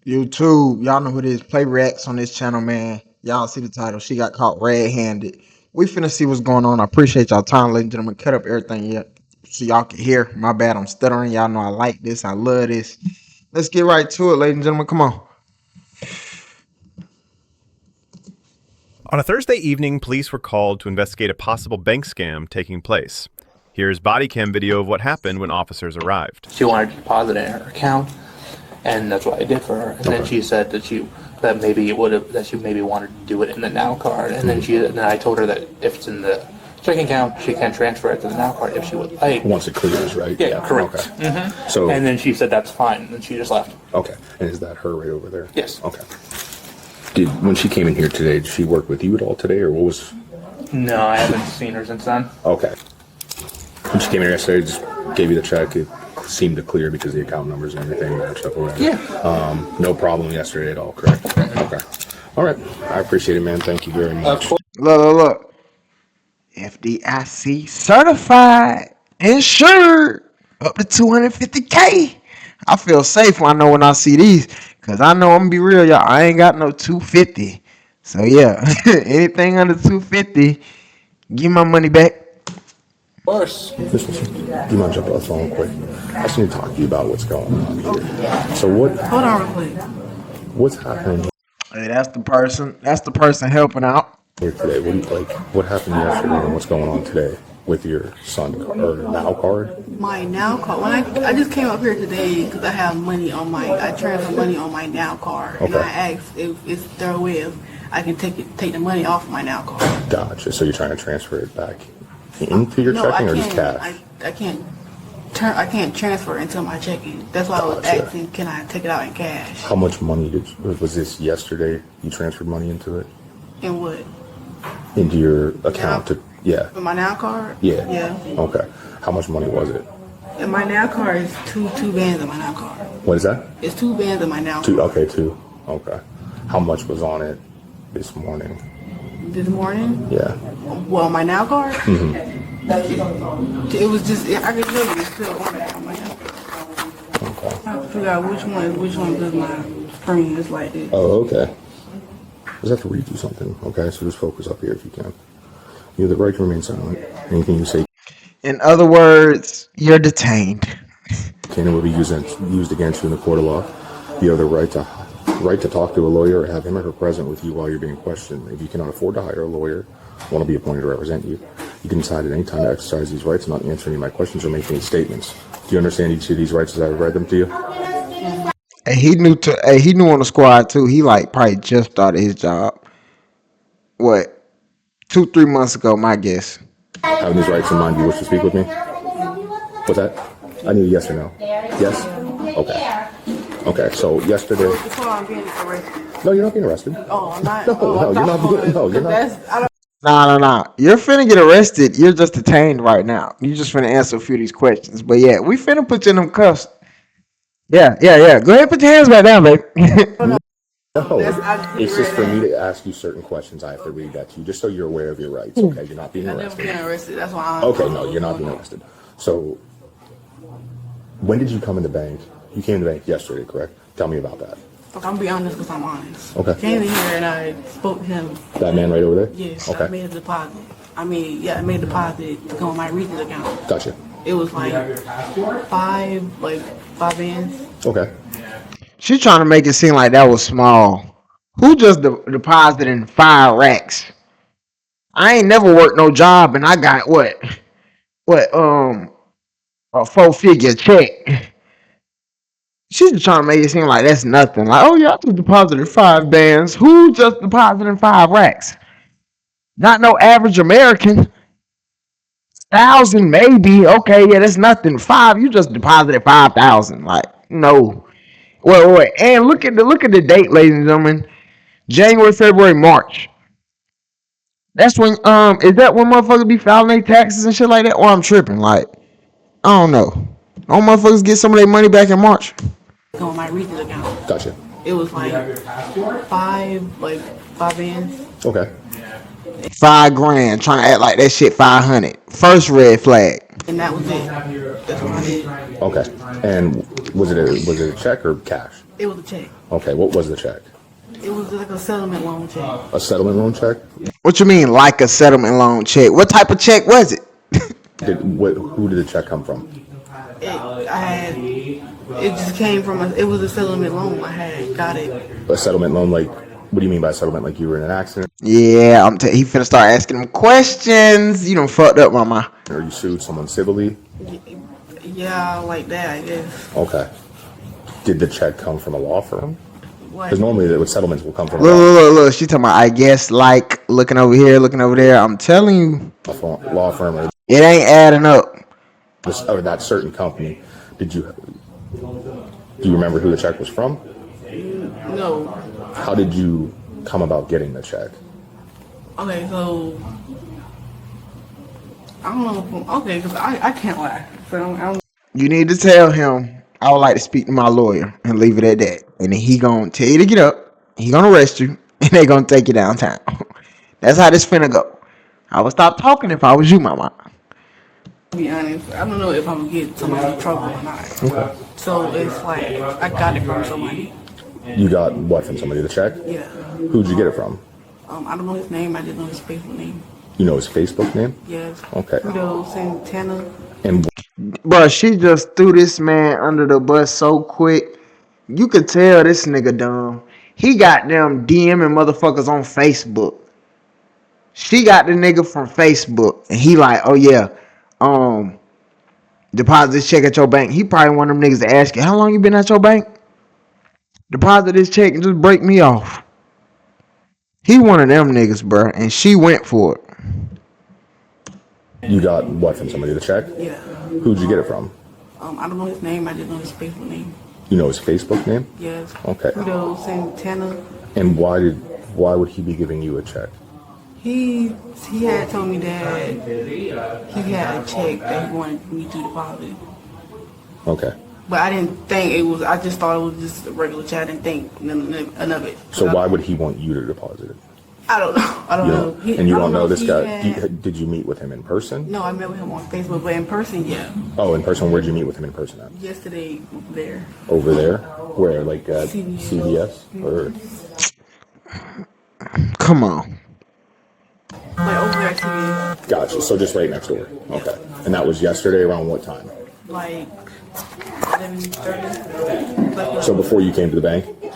YouTube, y'all know who it is. Play Reacts on this channel, man. Y'all see the title. She got caught red-handed. We finna see what's going on. I appreciate y'all time, ladies and gentlemen. Cut up everything yet so y'all can hear. My bad, I'm stuttering. Y'all know I like this. I love this. Let's get right to it, ladies and gentlemen. Come on. On a Thursday evening, police were called to investigate a possible bank scam taking place. Here's body cam video of what happened when officers arrived. She wanted to deposit it in her account, and that's what I did for her. And then she said that she maybe wanted to do it in the Now card. And then I told her that if it's in the checking account, she can transfer it to the Now card if she would like. Once it clears, right? Yeah, correct. Okay. So, and then she said that's fine, and she just left. okay. And is that her right over there? Yes. Okay. When she came in here today, did she work with you at all today, or what was? No, I haven't seen her since then. Okay. When she came in yesterday, just gave you the check. It seemed to clear because the account numbers and everything matched up. Whatever. Yeah. No problem yesterday at all, correct? Okay. All right. I appreciate it, man. Thank you very much. Of course. Look. FDIC certified, insured, up to 250K. I feel safe when I see these, cause I know I'm gonna be real, y'all. I ain't got no 250. So yeah, anything under 250, give my money back. Of course. Listen, do you mind jumping on the phone quick? I just need to talk to you about what's going on here. So what? Hold on real quick. What's happening Hey, that's the person. That's the person helping out. here today? What happened yesterday and what's going on today with your son or Now card? My Now card. When I just came up here today because I have money on I transfer money on my Now card, and Okay. I asked if it's their way if I can take the money off my Now card. Gotcha. So you're trying to transfer it back into your checking or just cash? I can't transfer it into my checking. That's why I was Gotcha. asking, can I take it out in cash? How much money was this yesterday? You transferred money into it? And what? Into your account yeah. For my Now card? Yeah. Yeah. Okay. How much money was it? And my Now card is two bands of my Now card. What is that? It's 2 bands of my Now Two. card. Okay, two. Okay. How much was on it this morning? This morning? Yeah. Well, my Now card? Mm-hmm. It was just, I could tell you it's still on there on my Now card. Okay. I have to figure out which one because my screen is like this. Oh, okay. I just have to read you something. Okay, so just focus up here if you can. You have the right to remain silent. Anything you say In other words, you're detained. can and will be used against you in the court of law. You have the right to talk to a lawyer or have him or her present with you while you're being questioned. If you cannot afford to hire a lawyer, want to be appointed to represent you, you can decide at any time to exercise these rights and not answer any of my questions or make any statements. Do you understand each of these rights as I've read them to you? Hey, he knew on the squad too. He like probably just started his job. What? 2-3 months ago, my guess. Having these rights in mind, do you wish to speak with me? What's that? I need a yes or no. Yes? Okay. Okay, so yesterday... That's why I'm being arrested. No, you're not being arrested. Oh, I'm not? No, you're not being... No, you're not. Nah. You're finna get arrested. You're just detained right now. You just finna answer a few of these questions. But yeah, we finna put you in them cuffs. Yeah. Go ahead and put your hands back down, baby. No, it's just for me to ask you certain questions. I have to read that to you, just so you're aware of your rights, okay? You're not being I've never arrested. been arrested. That's why I'm... Okay, no, you're not being arrested. So, when did you come in the bank? You came to the bank yesterday, correct? Tell me about that. I'm gonna be honest because I'm honest. Okay. Came in here and I spoke to him. That man right over there? Yes, Okay. I made a deposit. I made a deposit to go on my Regis account. Gotcha. It was like five bands. Okay. She trying to make it seem like that was small. Who just deposited in 5 racks? I ain't never worked no job and I got what a 4-figure check. She's just trying to make it seem like that's nothing. Like, oh yeah, I just deposited 5 bands. Who just deposited 5 racks? Not no average American. 1,000 maybe. Okay, yeah, that's nothing. 5, you just deposited 5,000. Like, no. Wait. And look at the date, ladies and gentlemen. January, February, March. That's when is that when motherfuckers be filing their taxes and shit like that? Or I'm tripping? Like, I don't know. Don't motherfuckers get some of their money back in March? Go on my Regis account. Gotcha. It was like five bands. Okay. $5,000 trying to act like that shit 500. First red flag. And that was it. That's what I did. Okay. And was it a check or cash? It was a check. Okay, what was the check? It was like a settlement loan check. A settlement loan check? What you mean, like a settlement loan check? What type of check was it? Who did the check come from? It just came from it was a settlement loan. I had got it. A settlement loan, like, what do you mean by settlement? Like you were in an accident Yeah, he finna start asking him questions. You done fucked up, mama. or you sued someone civilly? Yeah, like that, I guess. Okay. Did the check come from a law firm? What? Because normally the settlements will come from Look. She talking about, I guess, like, looking over here, looking over there. I'm telling you, a law firm or it ain't adding up. or that certain company. Do you remember who the check was from? No. How did you come about getting the check? Okay, so I don't know. Okay, because I can't lie. So I don't. You need to tell him, I would like to speak to my lawyer, and leave it at that. And then he gonna tell you to get up, he gonna arrest you, and they gonna take you downtown. That's how this finna go. I would stop talking if I was you, mama. To be honest, I don't know if I'm gonna get somebody in trouble or not. Okay. So it's like I got it from somebody. You got what from somebody? The check? Yeah. Who'd you get it from? I don't know his name. I just know his Facebook name. You know his Facebook name? Yes. Okay. Frito Santana. And Bruh, she just threw this man under the bus so quick. You could tell this nigga dumb. He got them DMing motherfuckers on Facebook. She got the nigga from Facebook, and he like, oh yeah, deposit this check at your bank. He probably one of them niggas to ask you, how long you been at your bank? Deposit this check and just break me off. He one of them niggas, bruh, and she went for it. you got what from somebody? The check? Yeah. Who'd you get it from? I don't know his name. I just know his Facebook name. You know his Facebook name? Yes. Okay. Frito Santana. And why would he be giving you a check? He had told me that he had a check that he wanted me to deposit. Okay. But I didn't think it was. I just thought it was just a regular check. I didn't think none of it. So why would he want you to deposit it? I don't know. I don't know. And you I don't know if this he guy? had- Did you meet with him in person? No, I met with him on Facebook, but in person, yeah. Oh, in person. Where'd you meet with him in person at? Yesterday there. Over there? Where? Like at CVS. CVS? Or Come on. Like over there at CVS. gotcha. So just right next door. Okay. And that was yesterday around what time? Like 11:30. Like, So before you came to the bank? yeah.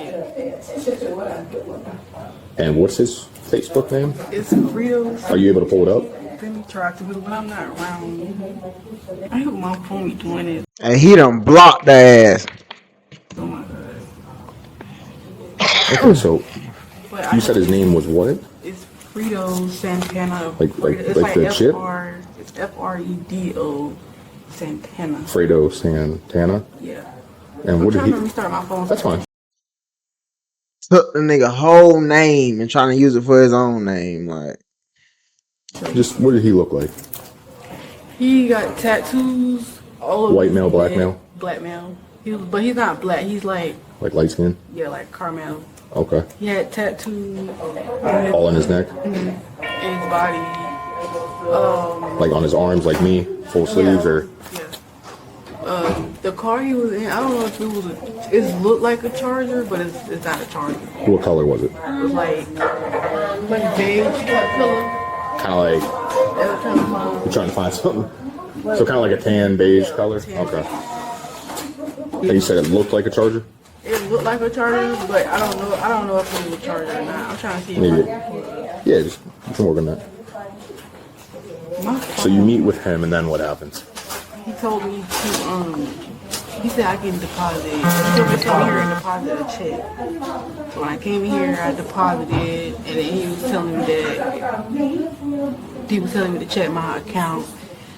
And what's his Facebook name? It's Fritos. Are you able to pull it up? Let me try to, but when I'm not around, I hope my phone be doing it. And he done blocked the ass. Oh my god. Okay, so But you said his name was what? It's Frito Santana. Like It's the chip? It's Fredo Santana. Fredo Santana. Yeah. And I'm what did trying he? to restart my phone. That's fine. Took the nigga whole name and trying to use it for his own name. Like, Just what did he look like? He got tattoos. All over White his male, black neck. male? Black male. But he's not black. He's like, Like light skin? yeah, like caramel. Okay. He had tattoos All in his neck? in his body. Like on his arms, like me? Full sleeves or? Yeah. The car he was in, I don't know if it looked like a Charger, but it's not a Charger. What color was it? It was like beige color. Kind of like, They were trying to find. you're trying to find something? So kind of like a tan beige color? Okay. And you said it looked like a Charger? It looked like a Charger, but I don't know if it was a Charger or not. I'm trying to see if Maybe. I can Yeah, just you can work on that. my So you meet with him and then what happens? He told me to he said I can deposit. He told me to come here and deposit a check. So when I came here, I deposited, and then he was telling me to check my account,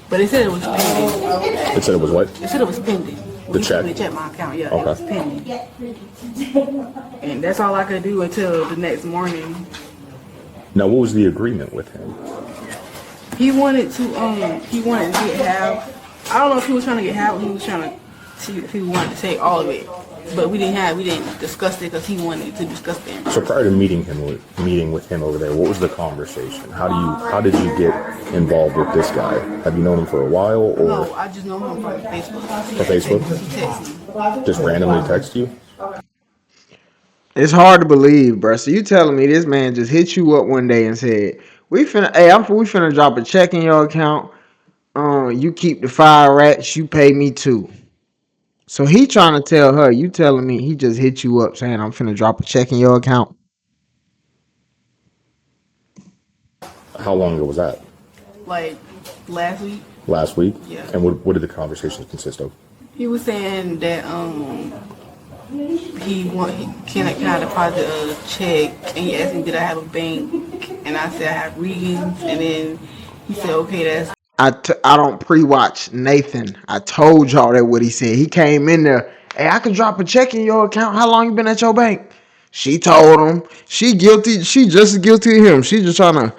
but they said it was pending. It said it was what? They said it was pending. The He check? told me to check my account. Yeah, Okay. it was pending. And that's all I could do until the next morning. Now, what was the agreement with him? He wanted to get half. I don't know if he was trying to get half or he was trying to see if he wanted to take all of it. But we didn't discuss it because he wanted to discuss it. So prior to meeting with him over there, what was the conversation? How did you get involved with this guy? Have you known him for a while, or No, I just know him from Facebook. Facebook? He texted me. just randomly text you? It's hard to believe, bro. So you telling me this man just hit you up one day and said, we finna drop a check in your account. You keep the 5 racks, you pay me 2. So he trying to tell her, you telling me he just hit you up saying I'm finna drop a check in your account. How long ago was that? Like last week. Last week? Yeah. And what did the conversations consist of? He was saying that can I deposit a check, and he asked me did I have a bank, and I said I have Regan's, and then he said okay, that's I don't pre-watch Nathan. I told y'all that what he said. He came in there. Hey, I could drop a check in your account. How long you been at your bank? She told him. She guilty. She just as guilty as him. She just trying to,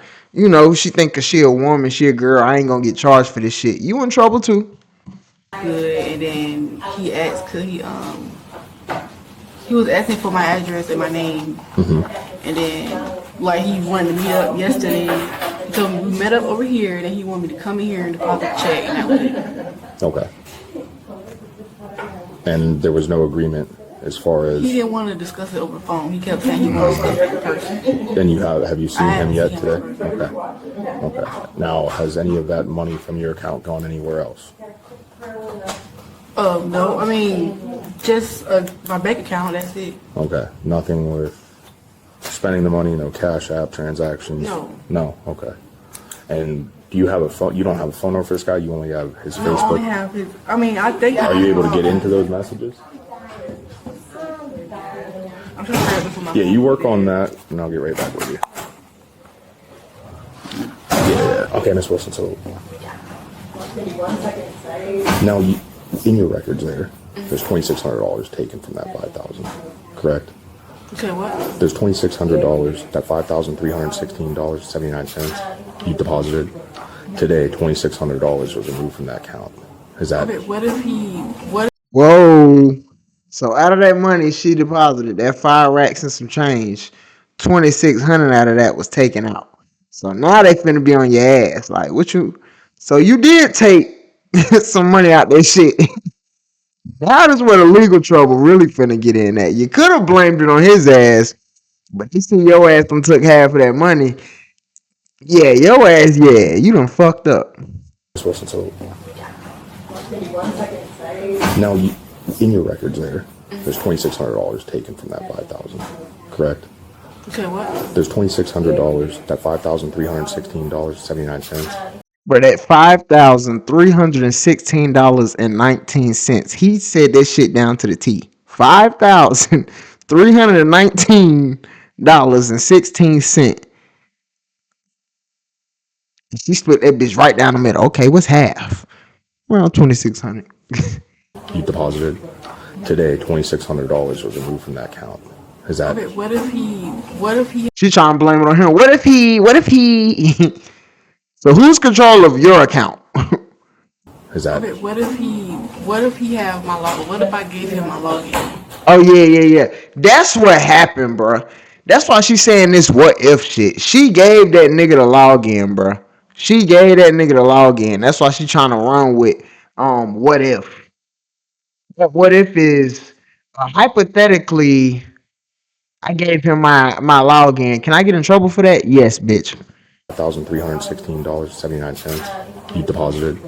she think 'cause she a woman, she a girl. I ain't gonna get charged for this shit. You in trouble too. good. And then he asked could he was asking for my address and my name, and then like he wanted to meet up yesterday. He told me we met up over here, and then he wanted me to come in here and deposit the check, and that was it. Okay. And there was no agreement as far as. He didn't want to discuss it over the phone. He kept saying he wanted to discuss it in person. And have you seen I him haven't yet seen today? him. Okay. Now, has any of that money from your account gone anywhere else? No, I mean just my bank account. That's it. Okay. Nothing with spending the money, no Cash App transactions? No. No? Okay. And do you have a phone? You don't have a phone number for this guy? You only have his No, I Facebook? only have his. I mean, I think. Are you able to get into those messages? I'm trying to grab this on my Yeah, you work on that, and I'll get right back with you. Yeah. Okay, Miss Wilson, so. Now, in your records there's $2,600 taken from that $5,000, correct? Okay, what? There's $2,600, that $5,316.79 you deposited. Today, $2,600 was removed from that account. Is that Okay, what if he? What? Whoa. So out of that money she deposited, that 5 racks and some change, 2,600 out of that was taken out. So now they finna be on your ass. Like what you? So you did take some money out that shit. That is where the legal trouble really finna get in at. You could have blamed it on his ass, but you see your ass done took half of that money. Yeah, your ass, yeah, you done fucked up. Miss Wilson? So now, in your records there's $2,600 taken from that $5,000, correct? Okay, what? There's $2,600, that $5,316.79. But that $5,316.19. He said that shit down to the T. $5,319.16. She split that bitch right down the middle. Okay, what's half? Well, 2,600. You deposited. Today, $2,600 was removed from that account. Is that Okay, what if he? What if he? She trying to blame it on him. What if he? So who's control of your account? is that Okay, what if he? What if he have my log? What if I gave him my login? Oh yeah. That's what happened, bro. That's why she's saying this what if shit. She gave that nigga the login, bro. She gave that nigga the login. That's why she trying to run with what if. What if is hypothetically I gave him my login. Can I get in trouble for that? Yes, bitch. $1,316.79 you deposited.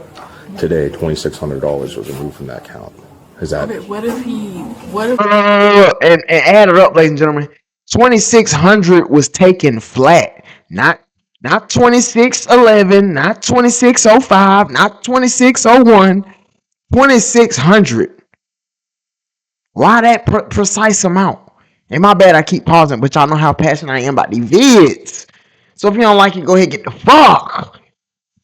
Today, $2,600 was removed from that account. Is that Okay, what if he? What if? And add it up, ladies and gentlemen. 2,600 was taken flat, not 2611, not 2605, not 2601, 2,600. Why that precise amount? And my bad, I keep pausing, but y'all know how passionate I am about these vids. So if you don't like it, go ahead and get the fuck.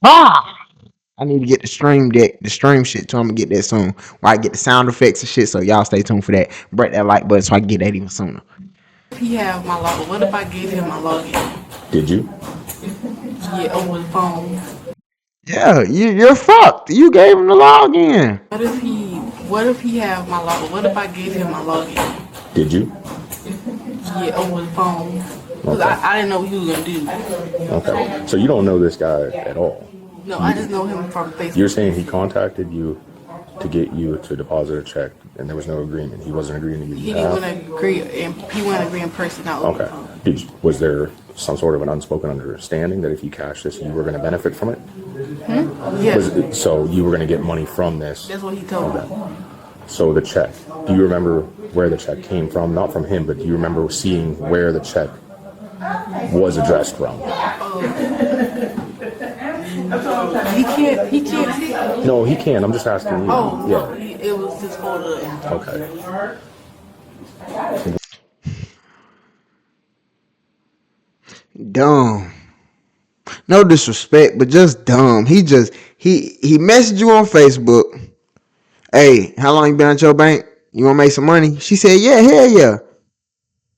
I need to get the stream deck, the stream shit too. I'm gonna get that soon. Where I get the sound effects and shit. So y'all stay tuned for that. Break that like button so I can get that even sooner. If he have my login? What if I gave him my login? did you? Yeah, over the phone. Yeah, you're fucked. You gave him the login. What if he? What if he have my login? What if I gave him my login? Did you? Yeah, over the phone. Cause Okay. I didn't know what he was gonna do. Okay. So you don't know this guy at all. No, I just know him from Facebook. You're saying he contacted you to get you to deposit a check and there was no agreement. He wasn't agreeing to give He you didn't half. want to agree, and he wanted to agree in person, not over the Okay. phone. Was there some sort of an unspoken understanding that if you cash this, you were going to benefit from it? Yes, So you were going to get money from this. that's what he told me. So the check, do you remember where the check came from? Not from him, but do you remember seeing where the check was addressed from? He can't see. No, he can. I'm just asking you. Oh, no, Yeah. it was just folded up. Okay. Dumb. No disrespect, but just dumb. He messaged you on Facebook. Hey, how long you been at your bank? You wanna make some money? She said, yeah, hell yeah.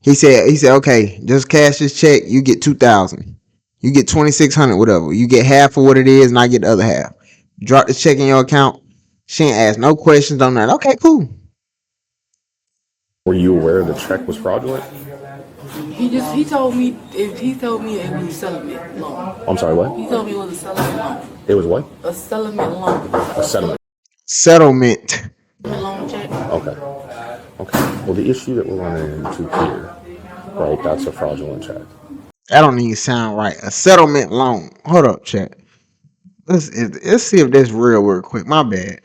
He said, okay, just cash this check. You get 2,000. You get 2,600, whatever. You get half of what it is, and I get the other half. Drop the check in your account. She ain't ask no questions on that. Okay, cool. Were you aware the check was fraudulent? He told me it was a settlement loan. I'm sorry, what? He told me it was a settlement loan. It was what? A settlement loan. A settlement. Settlement. Loan check. Okay. Okay. Well, the issue that we're running into here, right, that's a fraudulent check. That don't even sound right. A settlement loan. Hold up, chat. Let's see if that's real quick. My bad.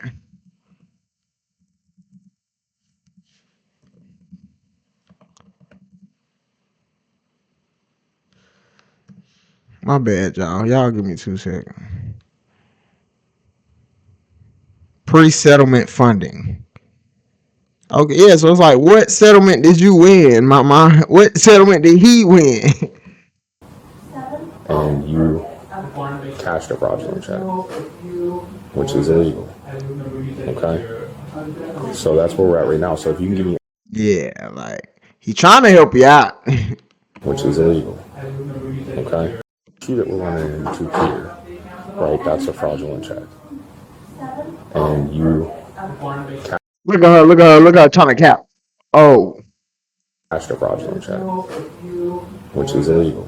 My bad, y'all. Y'all give me 2 seconds. Pre-settlement funding. Okay, yeah, so it's like, what settlement did you win? What settlement did he win? And you cashed a fraudulent check, which is illegal. Okay? So that's where we're at right now. So if you can give me, Yeah, like, he trying to help you out. which is illegal. Okay? The issue that we're running into here, right, that's a fraudulent check. And you Look at her trying to cap. Oh, cashed a fraudulent check, which is illegal.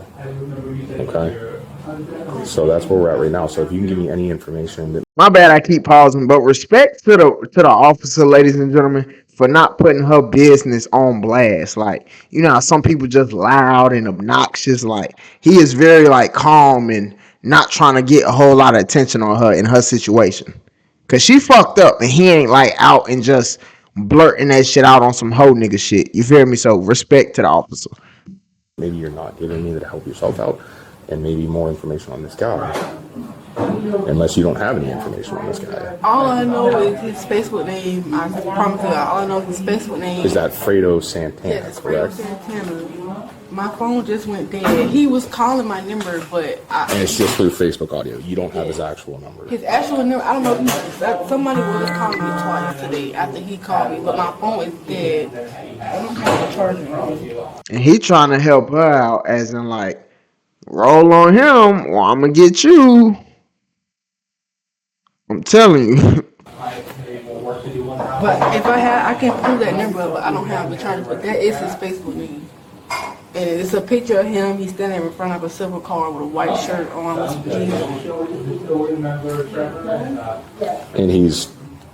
Okay? So that's where we're at right now. So if you can give me any information that my bad, I keep pausing, but respect to the officer, ladies and gentlemen, for not putting her business on blast. Like, you know how some people just loud and obnoxious. Like, he is very like calm and not trying to get a whole lot of attention on her in her situation. Cause she fucked up and he ain't like out and just blurting that shit out on some hoe nigga shit. You feel me? So respect to the officer. maybe you're not giving me to help yourself out, and maybe more information on this guy. Unless you don't have any information on this guy. All I know is his Facebook name. I promise you, all I know is his Facebook name. Is that Fredo Santana, Yes, Fredo correct? Santana. My phone just went dead. He was calling my number, but And it's just through Facebook audio. You don't have his actual number. his actual number, I don't know if somebody was calling me twice today after he called me, but my phone is dead. I don't have the charger. And he trying to help her out, as in like, roll on him, or I'm gonna get you. I'm telling you. But if I can pull that number, but I don't have the charger. But that is his Facebook name. And it's a picture of him. He's standing in front of a silver car with a white shirt on with some jeans on. And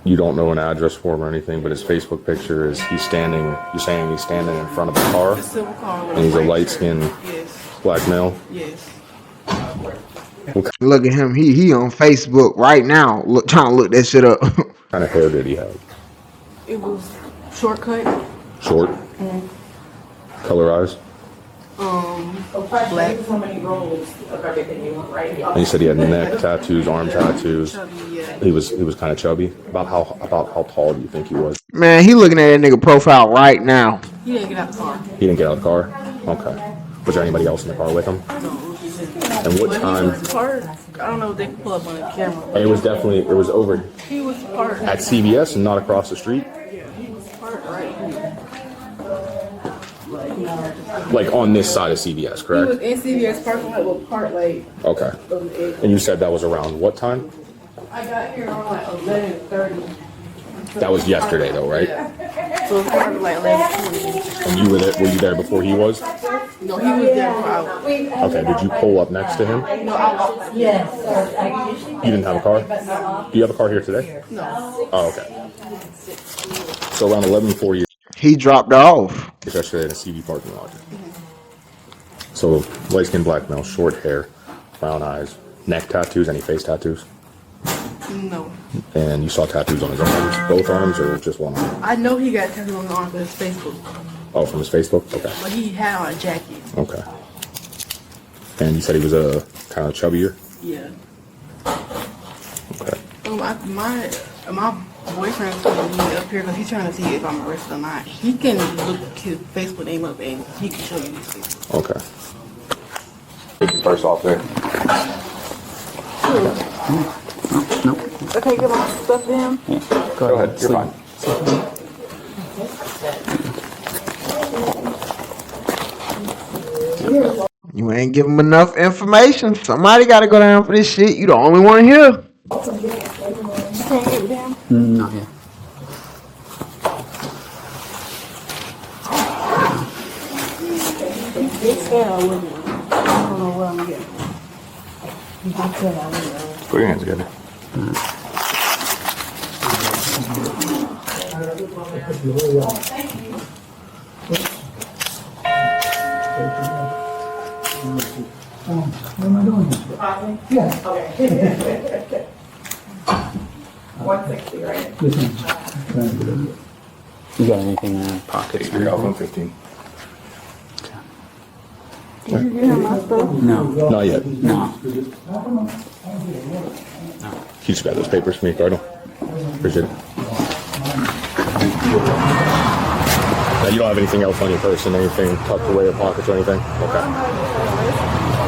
you don't know an address for him or anything, but his Facebook picture is you're saying he's standing in front of a car, A silver car with and he's a white shirt. light-skinned Yes, black male. yes. Look at him. He on Facebook right now. Trying to look that shit up. What kind of hair did he have? It was shortcut. Short? Color eyes? Black. And you said he had neck tattoos, arm tattoos. Yeah. He was kind of chubby. About how tall do you think he was? Man, he looking at that nigga profile right now. He didn't get out the car. He didn't get out of the car? Okay. Was there anybody else in the car with him? And what But he time? was parked. I don't know if they can pull up on the camera. It was over He was parked. at CVS and not across the street? He was parked right here. Like on this side of CVS, He was correct? in CVS parking lot with parked like Okay. on the edge. And you said that was around what time? I got here around like 11:30. That was yesterday though, right? So it's probably like 11:20. And you were there before he was? No, he was there for hours. Okay, did you pull up next to him? No, I was. You didn't have a car? Do you have a car here today? No. Oh, okay. So around 11:04 years He dropped her off. yesterday in a CD parking lot. So light-skinned black male, short hair, brown eyes, neck tattoos, any face tattoos? No. And you saw tattoos on his arms, both arms or just one arm? I know he got tattooed on the arm of his Facebook, Oh, from his Facebook? Okay. but he had on a jacket. Okay. And you said he was a kind of chubbier? Yeah. Okay. My boyfriend's going to be up here because he's trying to see if I'm arrested or not. He can look his Facebook name up and he can show you his Facebook. Okay. First off there. Okay, get my stuff to him. Go ahead. You're fine. You ain't give him enough information. Somebody got to go down for this shit. You the only one here. You can't get it down. Not yet. They said I wouldn't. I don't know where I'm getting. They said I wouldn't. Put your hands together. You got anything in your pockets? You're out 115. Did you get him my stuff? No. Not yet. No. You just got those papers for me, Cardinal. Appreciate it. Now, you don't have anything else on your person, anything tucked away in pockets or anything? Okay.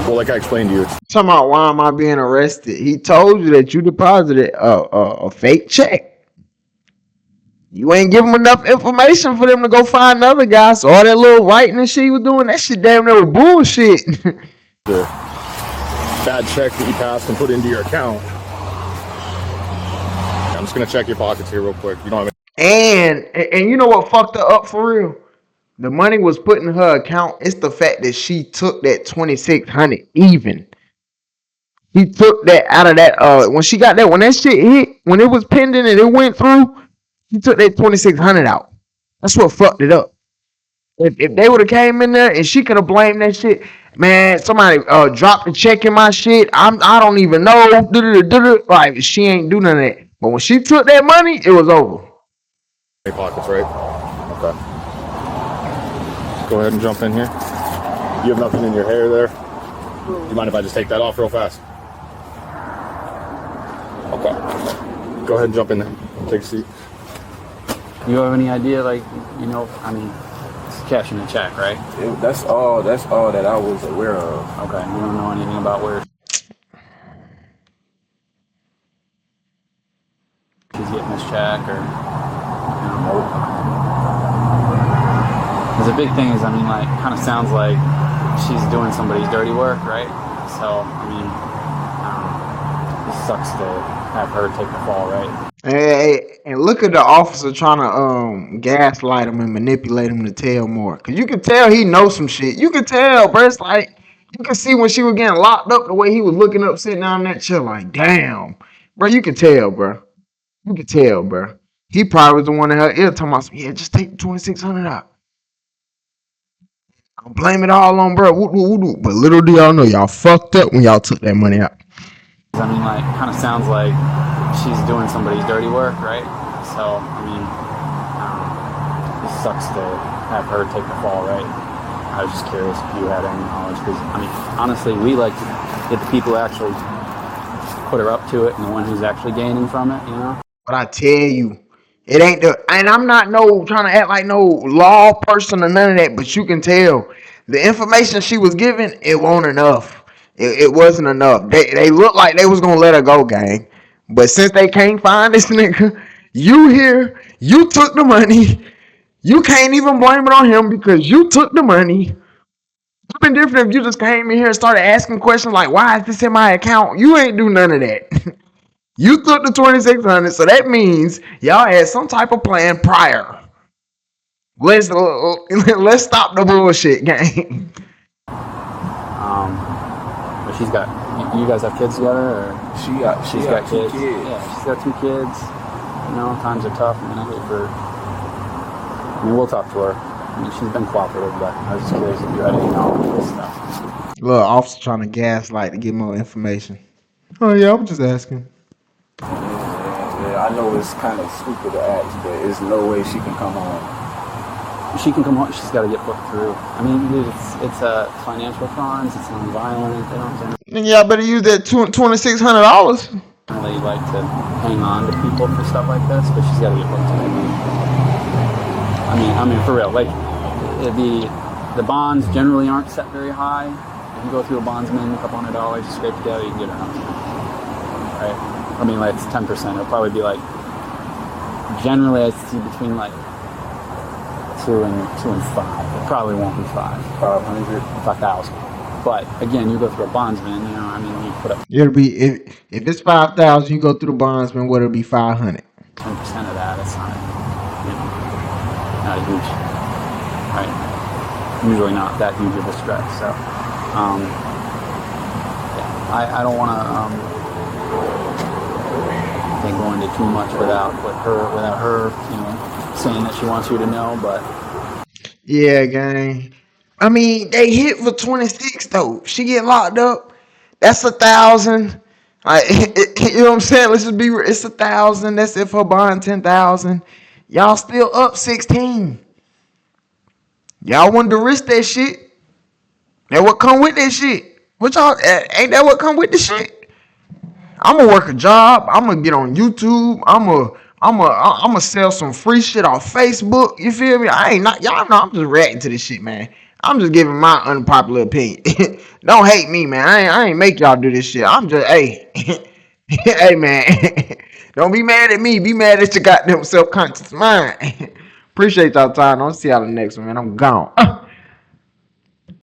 Well, like I explained to you, it's Talking about why am I being arrested? He told you that you deposited a fake check. You ain't give him enough information for them to go find another guy. So all that little writing and shit he was doing, that shit damn near was bullshit. the bad check that you passed and put into your account. I'm just going to check your pockets here real quick. You don't have and you know what fucked her up for real? The money was put in her account. It's the fact that she took that 2,600 even. He took that out of that when she got that, when that shit hit, when it was pending and it went through, he took that 2,600 out. That's what fucked it up. If they would have came in there and she could have blamed that shit, man, somebody dropped the check in my shit. I don't even know. Like she ain't do none of that. But when she took that money, it was over. any pockets, right? Okay. Go ahead and jump in here. You have nothing in your hair there? Do you mind if I just take that off real fast? Okay. Go ahead and jump in there. Take a seat. You have any idea, like, you know, I mean, it's cashing a check, right? That's all that I was aware of. Okay, you don't know anything about where she's getting this check or, you know? Because the big thing is, I mean, like, kind of sounds like she's doing somebody's dirty work, right? So, I mean, it sucks to have her take the fall, right? Hey, and look at the officer trying to gaslight him and manipulate him to tell more. Cause you can tell he knows some shit. You can tell, bro. It's like you can see when she was getting locked up, the way he was looking up, sitting down in that chair, like, damn, bro. You can tell, bro. You can tell, bro. He probably was the one in her ear talking about, yeah, just take the 2,600 out. I'll blame it all on bro. Woo. But little do y'all know, y'all fucked up when y'all took that money out. I mean, like, kind of sounds like she's doing somebody's dirty work, right? So, I mean, it sucks to have her take the fall, right? I was just curious if you had any knowledge, because, I mean, honestly, we like to get the people who actually put her up to it and the one who's actually gaining from it, you know? But I tell you, it ain't the, and I'm not trying to act like no law person or none of that, but you can tell the information she was given, it wasn't enough. It wasn't enough. They looked like they was gonna let her go, gang. But since they can't find this nigga, you here, you took the money. You can't even blame it on him because you took the money. It would have been different if you just came in here and started asking questions like, why is this in my account? You ain't do none of that. You took the 2,600, so that means y'all had some type of plan prior. Let's stop the bullshit, gang. But she's got, you guys have kids together, or? She's got two kids. Yeah, she's got 2 kids. You know, times are tough, and I hate for I mean, we'll talk to her. I mean, she's been cooperative, but I was just curious if you had any knowledge of this stuff. Little officer trying to gaslight to get more information. Oh yeah, I'm just asking. Yeah, I know it's kind of stupid to ask, but there's no way she can come home. She can come home. She's got to get booked through. I mean, dude, it's a financial crimes. It's non-violent. They don't Yeah, I better use that $2,600. generally like to hang on to people for stuff like this, but she's got to get booked through. I mean, for real. Like the bonds generally aren't set very high. If you go through a bondsman, a couple $100, you scrape together, you can get her out. Right? I mean, like it's 10%. It'll probably be like generally I see between like 2 and 5. It probably won't be 500, 5,000. But again, you go through a bondsman. You know, I mean, you put up It'll be if it's 5,000, you go through the bondsman. What it'll be 500. 10% of that. It's not, you know, not a huge, right? Usually not that huge of a stretch. So, yeah, I don't want to go into too much without her, you know, saying that she wants you to know, but. Yeah, gang. I mean, they hit for 26 though. She get locked up. That's 1,000. You know what I'm saying? Let's just be real. It's 1,000. That's if her bond 10,000. Y'all still up 16. Y'all wanted to risk that shit. That what come with that shit. What y'all ain't that what come with the shit? I'ma work a job. I'ma get on YouTube. I'ma sell some free shit off Facebook. You feel me? Y'all know I'm just reacting to this shit, man. I'm just giving my unpopular opinion. Don't hate me, man. I ain't make y'all do this shit. I'm just hey. Hey man. Don't be mad at me. Be mad at your goddamn self-conscious mind. Appreciate y'all time. I'll see y'all the next one, man. I'm gone.